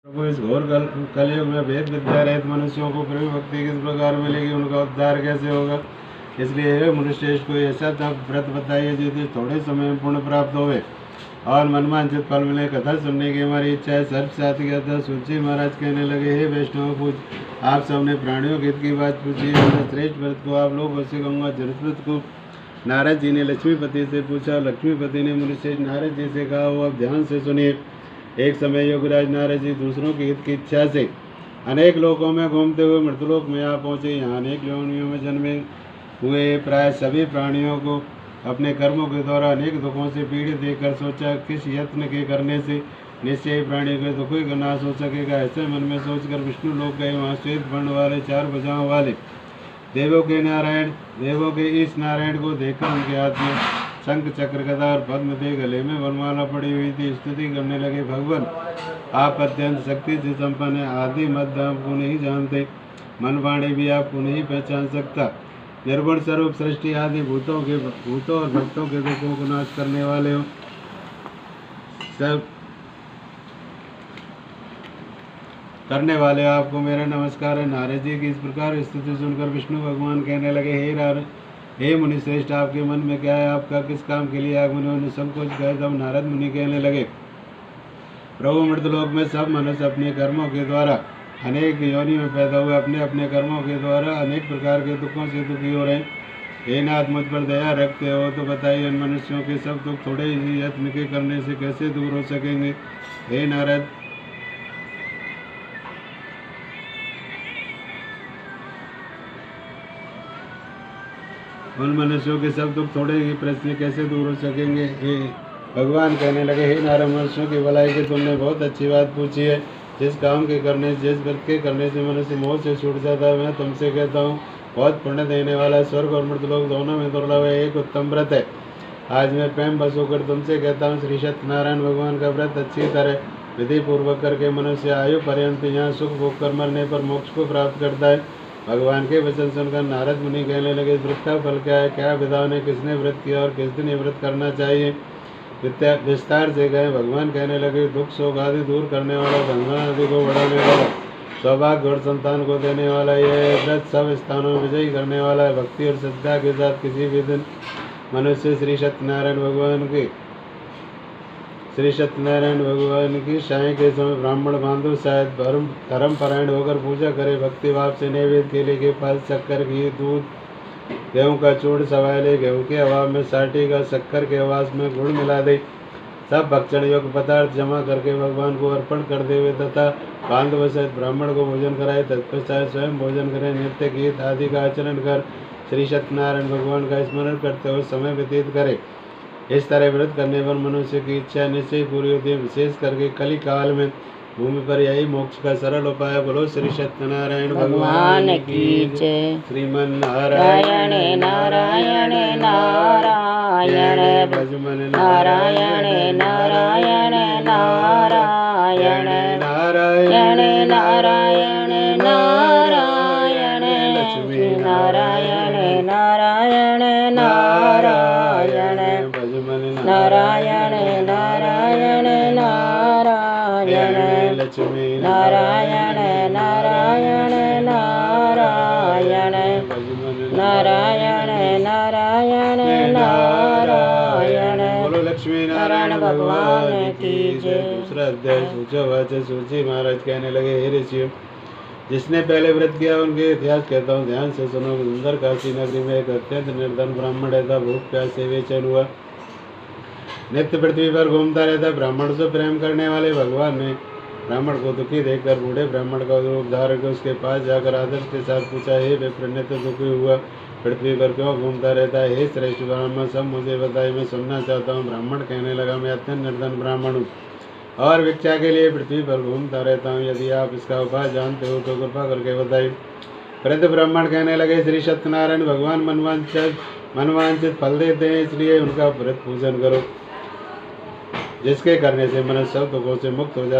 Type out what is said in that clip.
प्रभु इस घोर कलयुग में भेद विद्या रहित मनुष्यों को प्रभु भक्ति किस प्रकार मिलेगी, उनका उद्धार कैसे होगा। इसलिए हे मनुष्य कोई ऐसा तब व्रत बताइए जिससे थोड़े समय में पुण्य प्राप्त होवे और मनवांचित फल मिले। कथा सुनने की हमारी इच्छा है। सर्वसाथी कथा सूची महाराज कहने लगे, हे वैष्णव पूज, आप सबने प्राणियों के हित की बात पूछी है। श्रेष्ठ व्रत को आप लोगों से कहूँगा। जरस्वत को नारद जी ने लक्ष्मीपति से पूछा। लक्ष्मीपति ने मुनिश्रेष्ठ नारद जी से कहा, वो अब ध्यान से सुनिए। एक समय योगराज नारद जी दूसरों के हित की इच्छा से अनेक लोकों में घूमते हुए मृतलोक में आ पहुँचे। यहाँ अनेक योनियों में जन्मे हुए प्राय सभी प्राणियों को अपने कर्मों के द्वारा अनेक दुखों से पीड़ित देखकर सोचा, किस यत्न के करने से निश्चय प्राणी के दुखों का नाश हो सकेगा। ऐसे मन में सोचकर विष्णु लोक गए। वहाँ श्वेत वर्ण वाले 4 भुजाओं वाले देवों के इस नारायण को देखकर उनके हाथ में शंख चक्र गदा और पद्म दे, गले में वरमाला पड़ी हुई थी। स्तुति करने लगे, भगवान आप अत्यंत शक्ति से संपन्न है। आदि मध्य आपको नहीं जानते, मन वाणी भी आपको नहीं पहचान सकता। निर्गुण स्वरूप सृष्टि आदि भूतों और भक्तों के दुखों को नाश करने वाले हो। सब करने वाले आपको मेरा नमस्कार है। नारद जी की इस प्रकार स्तुति सुनकर विष्णु भगवान कहने लगे, हे मुनि श्रेष्ठ, आपके मन में क्या है, आपका किस काम के लिए आगमन है। उन्हें सब कुछ कहे तब नारद मुनि कहने लगे, प्रभु मृतलोक में सब मनुष्य अपने कर्मों के द्वारा अनेक योनि में पैदा हुए अपने अपने कर्मों के द्वारा अनेक प्रकार के दुखों से दुखी हो रहे हैं। हे नाथ, मुझ पर दया रखते हो तो बताइए, उन मनुष्यों के सब दुख थोड़े ही यत्न के करने से कैसे दूर हो सकेंगे। हे नारद, उन मनुष्यों के सब दुख थोड़े ही प्रश्न कैसे दूर हो सकेंगे। हे भगवान कहने लगे, हे नारद, मनुष्यों की भलाई की तुमने बहुत अच्छी बात पूछी है। जिस काम के करने जिस व्रत के करने से मनुष्य मोह से छूट जाता है, मैं तुमसे कहता हूँ बहुत पुण्य देने वाला, स्वर्ग और मृतलोक दोनों में दुर्लभ है, एक उत्तम व्रत है। आज मैं प्रेम बस होकर तुमसे कहता हूँ, श्री सत्यनारायण भगवान का व्रत अच्छी तरह विधि पूर्वक करके मनुष्य आयु पर्यंत यहाँ सुख भोग कर मरने पर मोक्ष को प्राप्त करता है। भगवान के वचन सुनकर नारद मुनि कहने लगे, व्रत का फल क्या है, क्या विधान है, किसने व्रत किया और किस दिन ये व्रत करना चाहिए, विस्तार से गए। भगवान कहने लगे, दुख शोक आदि दूर करने वाला, धन आदि को बढ़ाने वाला, सौभाग्य और संतान को देने वाला, यह व्रत सब स्थानों में विजयी करने वाला है। भक्ति और श्रद्धा के साथ किसी भी दिन मनुष्य श्री सत्यनारायण भगवान की साय के समय ब्राह्मण बांधु शायद धर्म परायण होकर पूजा करे। भक्ति भाव से नैवेद्य केले के फल, शक्कर, घी, दूध, गेहूं का चूर्ण सवाले, गेहूं के अभाव में साटी का, शक्कर के अभाव में गुड़ मिला दे, सब भक्षण योग्य पदार्थ जमा करके भगवान को अर्पण कर देवे तथा बांधव सहित ब्राह्मण को भोजन कराए। तत्पश्चात स्वयं भोजन करे, नृत्य गीत आदि का आचरण कर श्री सत्यनारायण भगवान का स्मरण करते हुए समय व्यतीत करे। इस तरह व्रत करने पर मनुष्य की इच्छा निश्चय पूरी होती है। विशेष करके कली काल में भूमि पर यही मोक्ष का सरल उपाय। बोलो श्री सत्यनारायण भगवान की जय। श्रीमन नारायण नारायण नारायण भजमन नारायण नारायण नारायण नारायण नारायण नारायण लक्ष्मी नारायण नारायण नारायण भजमन नारायण नारायण नारायण लक्ष्मी नारायण नारायण नारायण नारायण नारायण नारायण। बोलो लक्ष्मी नारायण भगवान की जय। दूसरा अध्याय सूचवाच। सूची महाराज कहने लगे, हे ऋषियों, जिसने पहले व्रत किया उनके इतिहास कहता हूँ, ध्यान से सुनो। सुंदर काशी नगरी में एक अत्यंत निर्धन ब्राह्मण रहता। भूख प्यास से बेचैन हुआ नित्य पृथ्वी पर घूमता रहता। ब्राह्मण से प्रेम करने वाले भगवान ने ब्राह्मण को दुखी देखकर बूढ़े ब्राह्मण का रूप धारण कर उसके पास जाकर आदर के साथ पूछा, हे विप्र, नित्य दुखी हुआ पृथ्वी पर क्यों घूमता रहता है। हे श्रेष्ठ ब्राह्मण, सब मुझे बताइए, मैं सुनना चाहता हूँ। ब्राह्मण कहने लगा, मैं अत्यंत निर्धन ब्राह्मण हूँ और भिक्षा के लिए पृथ्वी पर घूमता रहता हूँ। यदि आप इसका उपाय जानते हो तो कृपा करके बताइए। वृद्ध ब्राह्मण कहने लगे, श्री सत्यनारायण भगवान मनवांचित फल देते हैं, इसलिए उनका व्रत पूजन करो, जिसके करने से मनुष्य सब दुखों से मुक्त हो जाता है।